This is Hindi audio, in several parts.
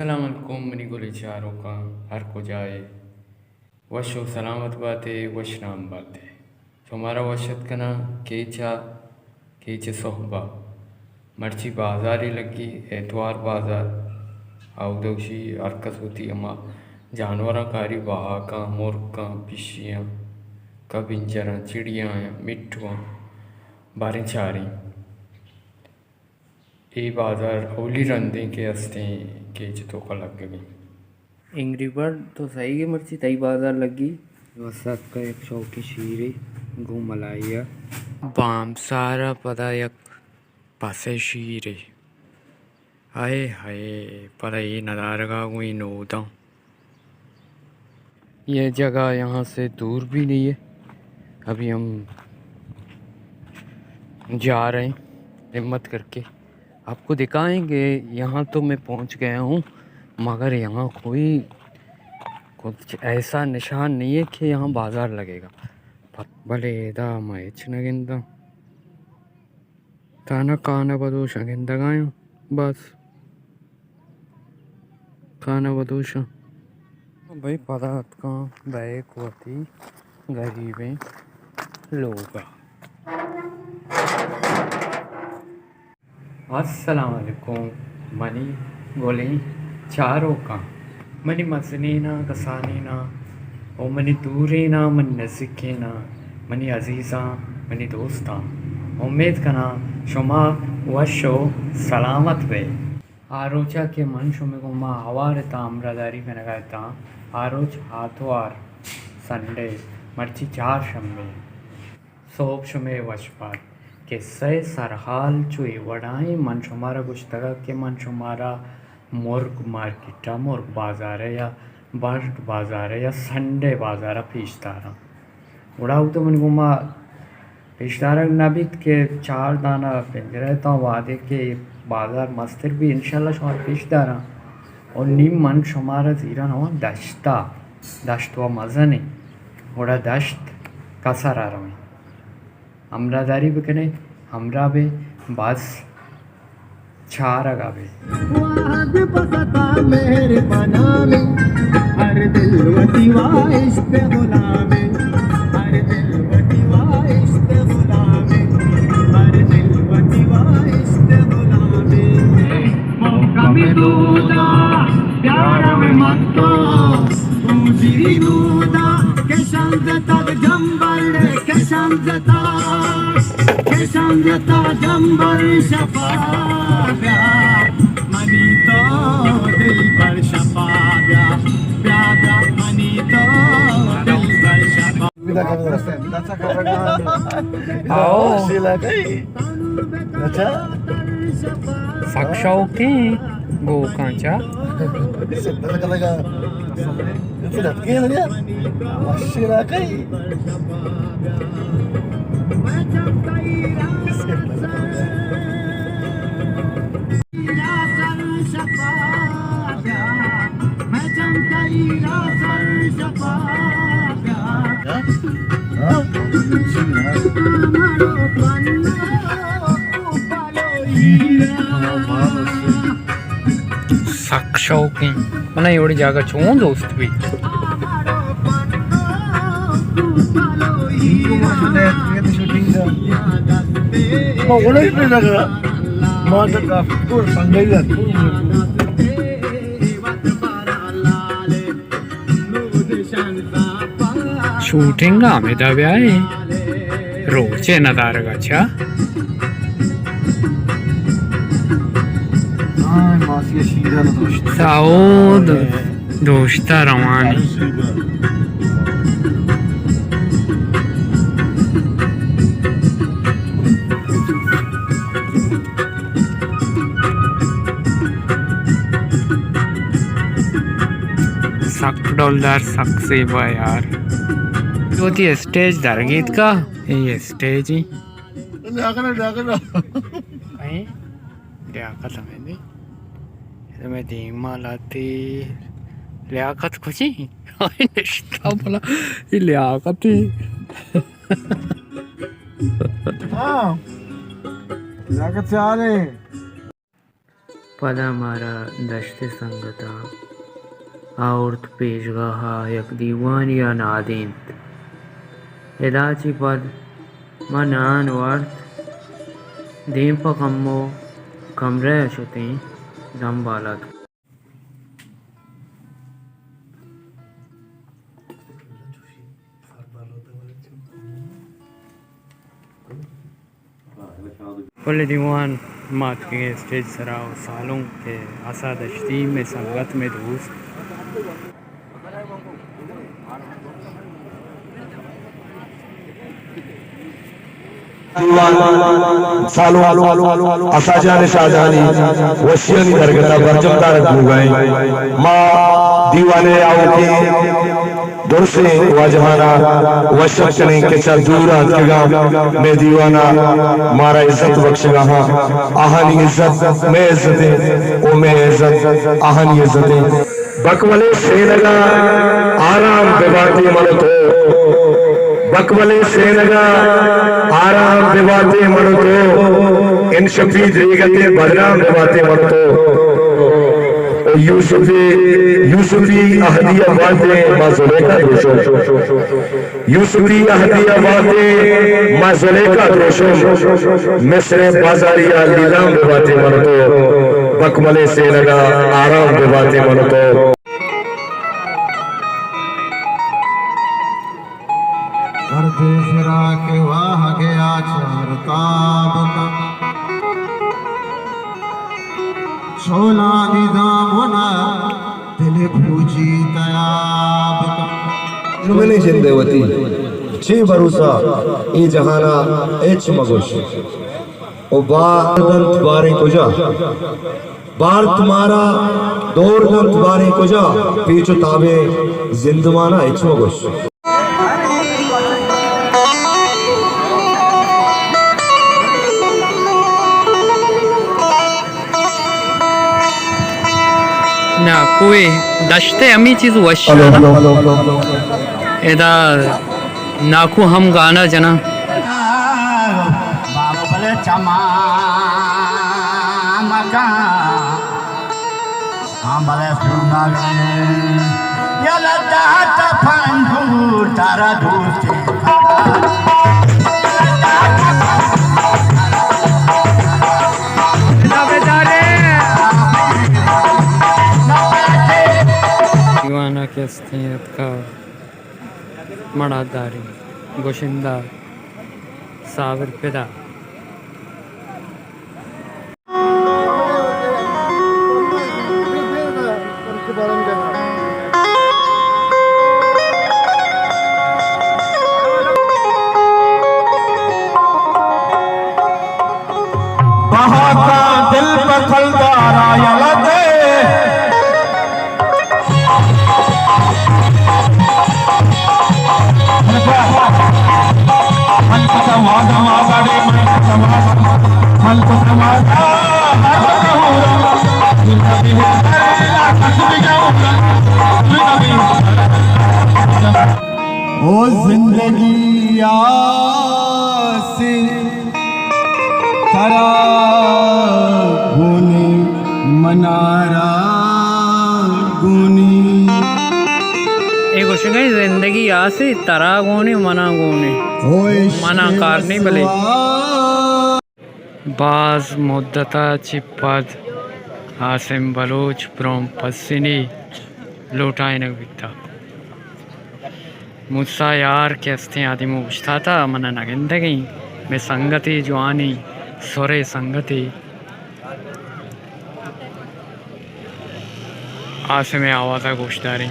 सलामकुम मनी गोली चारों का हर को जाए वशो सलामत बाते वश नाम बाते तो हमारा वशत कना केचा सोहबा मर्ची बाजारी लगी एतवार बाजार आवदोशी हरकत होती अमा जानवर कारी बहाका मुर्गा पिशियाँ कबिंजरा चिड़ियाँ मिट्ठुआ बारी चारी ये बाजार होली रंधे के हस्ते के तो का लग गई एंग्री बर्ड तो सही है मर्ची तई बाजार लगी वसत का एक चौकी शीरे घूम मलाइया बाम सारा पता यक पासे शीरे हाय हाय पता ये नज़ारा का कोई नोता ये जगह यहाँ से दूर भी नहीं है। अभी हम जा रहे हैं हिम्मत करके आपको दिखाएंगे। यहाँ तो मैं पहुँच गया हूँ मगर यहाँ कोई कुछ ऐसा निशान नहीं है कि यहाँ बाजार लगेगा। भले दा मैच नगिंदा ताना काना बदोश गिंदा गायो बस खाना बदोश भाई पता का बैक होती गरीबें लोग। अस्सलाम वालेकुम मनी गोली चारों का मनी मसनीना कसानीना ओ मनी दूरीना मन नज़दीकीना मनी अजीज़ा मनी दोस्ता उम्मीद कना शुमा वशो सलामत वे आरोचा के मन शुमे को मा आवार ताम्रदारी में लगाता आरोच आतवार संडे मर्ची चार शम्मे सोप शुमे वशपात के सै सरहाल चुई वड़ाई मन शुमारा कुछ तगा के मन शुमारा मुर्ग मार्केटा मुर्ग बाजार है या बर्ड बाजार है या संडे बाजार है पेशदारा उड़ाऊ तो मन घुमा पेशदारा नबित के चार दाना पिंजरे तो वादे के बाजार मस्तिर भी इंशाल्लाह शुमार पेशदारा और नीम मन शुमारा जीरा नवा दश्त व मज़ा नहीं उड़ा दश्त कसर आ रहा है हमरादारी भी करें हमरा बे बस चार अगाबे वाद पसता मेरे बना में हर दिल वतीवा इश्क गुलामे हर दिल वतीवा इश्क गुलामे हर दिल वतीवा इश्क गुलामे मौका में दूदा प्यार में मत्तो पूजी दूदा के शांतता जंबल के शांतता जंबर शफाब्या मनी तो दिल पर शफाब्या प्यादा मनी तो दिल पर शफाब्या आओ अच्छा साक्षाओं के गो कांचा साक्षाओं मना एवढी जागा छो दोस्त भी शूटिंग आम्ही दावे आहे रोजचे ना तारगाच्या साओ दोस्ता रवानी $1 सक्से बा यार होती है स्टेज दरगीत का ये स्टेज ही लियाकत हमें धीमा लाती लियाकत खुशी निश्ता बोला ये लियाकत ही लियाकत से आ रहे पदा मारा दश्त संगता आवर्त पेशगाहा यक दीवान या नादींत एदाची पद मनान वर्त दीपकम्मो कमरे अशुति दम्बालत कुल दीवान मात के स्टेज सराव सालों के आसा दश्ती में संगत में दोस्त सालों असाजान शाहजानी वशियन दरगता बरजमदार गुगाई माँ दीवाने आओ की दुरसे वजहाना वशक चलें के चल दूर आजगा मैं दीवाना मारा इज्जत बख्शगा हाँ आहानी इज्जत मैं इज्जतें ओ मैं इज्जत आहानी इज्जतें बकवले से लगा आराम बेबाती मनो तो बकवले से लगा आराम बेबाते मनो तो इन शफीद रेगते बदनाम बेबाते मनो तो यूसुफी अहदिया बाते माजुलेका दोषो यूसुफी अहदिया बाते माजुलेका दोषो मिस्र बाजारिया लीलाम बेबाते मनो तो बकवले से लगा आराम बेबाते मनो तो करते फिरा के वाह गया चार ताब का छोला निजाम होना दिल पूजी तयाब का जुमले जिंदवती छे भरोसा ए जहाना एच मगोश ओ बारदंत बारे कुजा बार तुम्हारा दौर दंत बारे कुजा पीछो ताबे जिंदवाना एच मगोश ना कोई दश्ते अमी चीज वश एदा नाकू हम गाना जना बाबा भले चमा मका हम भले सुना ये लता तफंगू तारा दोस्ती दीवाना के स्थियत का मड़ादारी गोशिंदा सावर पिदा बहाता दिल पर फलदारा यलदे ओ जिंदगी आसे तरा गुनी मनारा गुनी एक क्वेश्चन है जिंदगी आसे तरा गोने मना गोने मना कारने भले बाज मुद्दता चिपद आसिम बलोच प्रोम पसिनी लौटाए न बिकता मुझसा यार कैसे आदि मुझता था मना नगिंदगी में संगति जवानी सोरे संगति आसिम आवाज़ा गोश्तारी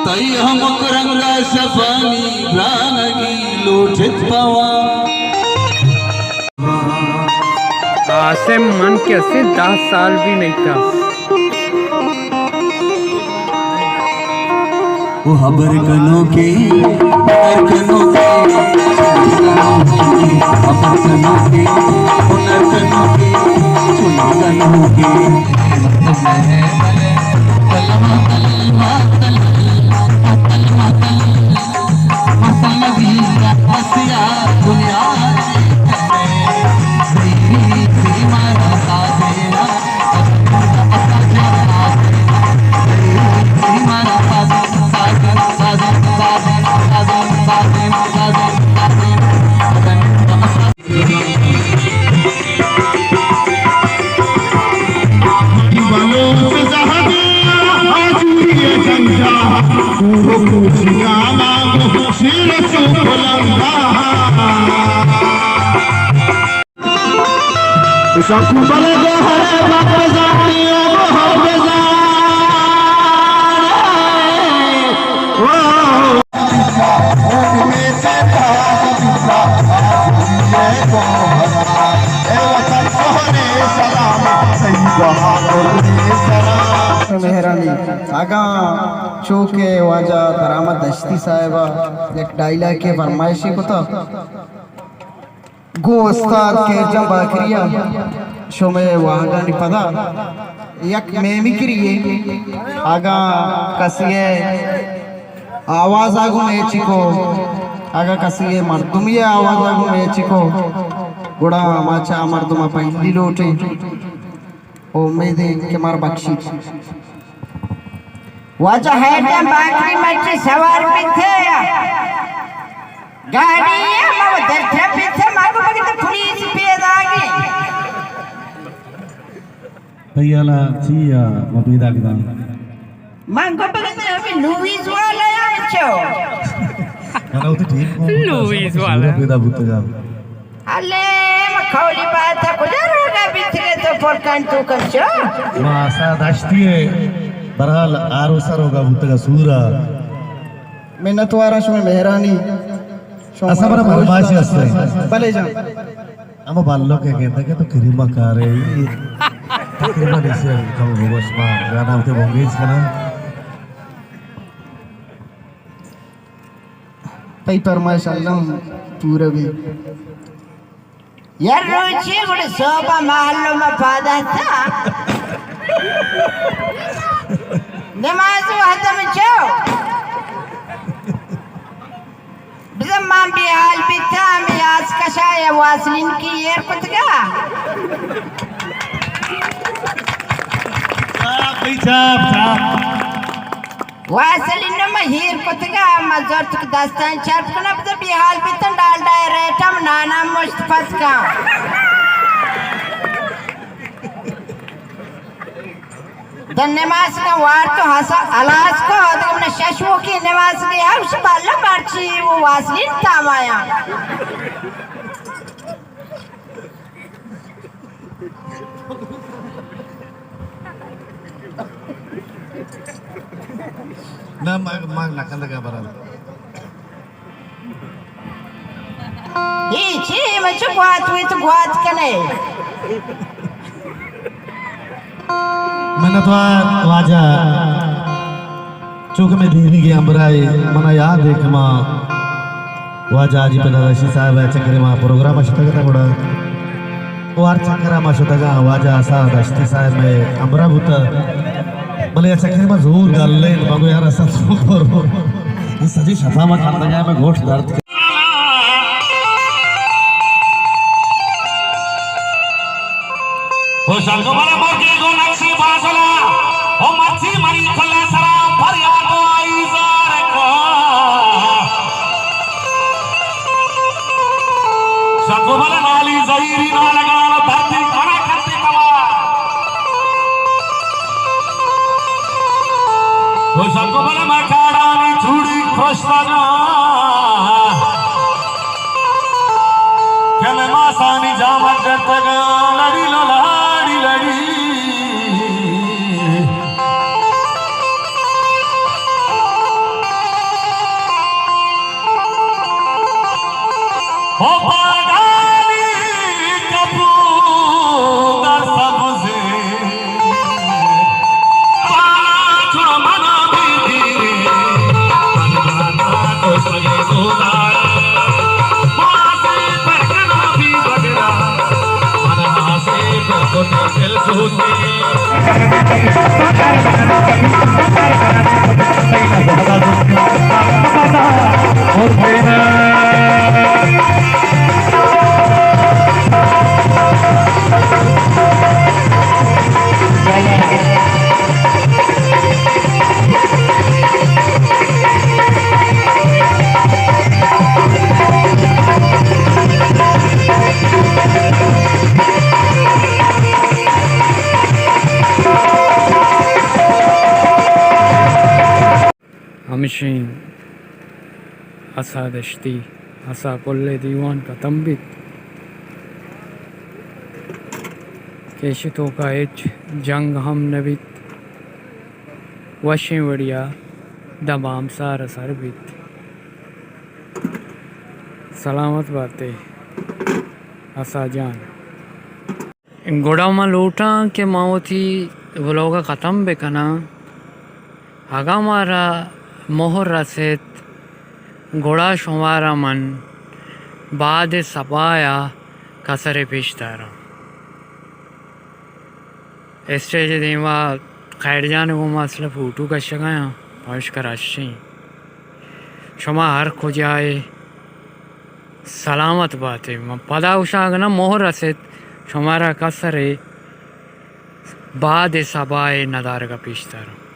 तई हम रंगा शफानी प्राणगी लोठित पवा आसिम मन कैसे 10 साल भी नहीं था वो हबर कनो के हुनर कनो के हबर कनो के हुनर कनो के चुन कनो के कलमा कलमा हसिया दुनिया मारा साधेरा शकुबल गहरे वक्त जातियों को हम मेहरानी आगा चौके वाजा दरामद दश्ती साहिबा एक डायलॉग के फरमाइशी को तो गो उस्ताद के जब बाकरिया शोमे वागा नि पदा एक मेमी करिए आगा कसिए आवाज आगु में चिको आगा कसिए मर्दुमिये आवाज आगु में चिको गुड़ा माचा मर्दुमा पहली लोटे उम्मीद के मार बख्शी वाचा है टाइम बाकरी मच्छी सवार पिथे गाड़ी है मव दर्थे पिथे मागो बगे तो पुलिस पेदा आगे भैयाला चिया मबीदा के दाम मांगो बगे तो अभी लुइस वाला आछो ना तो ठीक लुइस वाला पेदा बुतगा अले मखौली बात है गुजरोगा बिथरे तो फरकान तो करछो मासा दश्तिए बरहाल आरो सरोगा बुतगा सूरा मेहनत वारा शुमे मेहरानी असा बरा बदमाशी असते भले जा अमा बाल्लो के कहता के तो करीमा कारे करीमा देसे कम बस मा गाना उते बोंगेज kana पई परमाशाल्लाह पूरा भी यार रोची गुड सोबा महल्लो में पादा था नमाज खत्म छो बिजम मां बिहाल बिता में आज कशाया वासलिन की येर कुतगा वासलिन में हीर कुतगा मजर तक दस्तान छाप कना बिहाल बिता डाल डाय रेटम नाना मुस्तफत का नमाज का वार तो हसा अलाज को हमने शशवो की नमाज की हम शबाला मारची वो वासलिन तामाया ना मांग ना कंदा का बरा ये ची मैं चुपवात हुई तो गुआत कने मैंने तो वाजा चौक में दीवी के अंबराई मना याद है कि माँ वाजा आजी पे नरसी साहब है चक्कर माँ प्रोग्राम अशुता का बड़ा वो आर चक्कर माँ अशुता का वाजा सा दश्ती साहब में अंबरा बुता भले चक्कर माँ जोर गाल ले बागो यार ऐसा तो करो ये सजी शफा में खाना गया मैं गोश्त दर्द हो संगो बला मोके गो नक्शी बासला हो मच्छी मरी खल्ला सरा फरियाद आई जार को संगो बला नाली जहीरी ना लगाना धरती कना करते कवा हो संगो बला मकाडानी छुड़ी खोस्ताना क्या मैं मासानी जामा करता गा लड़ी लोला हो पागाली कपूर सबसे पाछो मना भी धीरे मनमाना को सगे गोदार मासे पर कना भी बगरा मनहा से पर को दिल सूते और हमशीन असा दश्ती असा कुल्ले दीवान का तंबित केशितो का एच जंग हम नबित वशे वड़िया दबाम सार सरबित सलामत बातें असा जान गोड़ा में लूटा के माओ थी व्लॉग ख़त्म बेकना आगा मारा मोहर रसेत घोड़ा शुमारा मन बाद सपाया कसरे पेशदारा स्टेज देवा खैर जाने वो मसला फोटो का शगाया पहुँच कर अच्छी शुमा हर खो जाए सलामत बात है पदा उशागना मोहर रसेत शुमारा कसरे बाद सबाए नदार का पेशदारा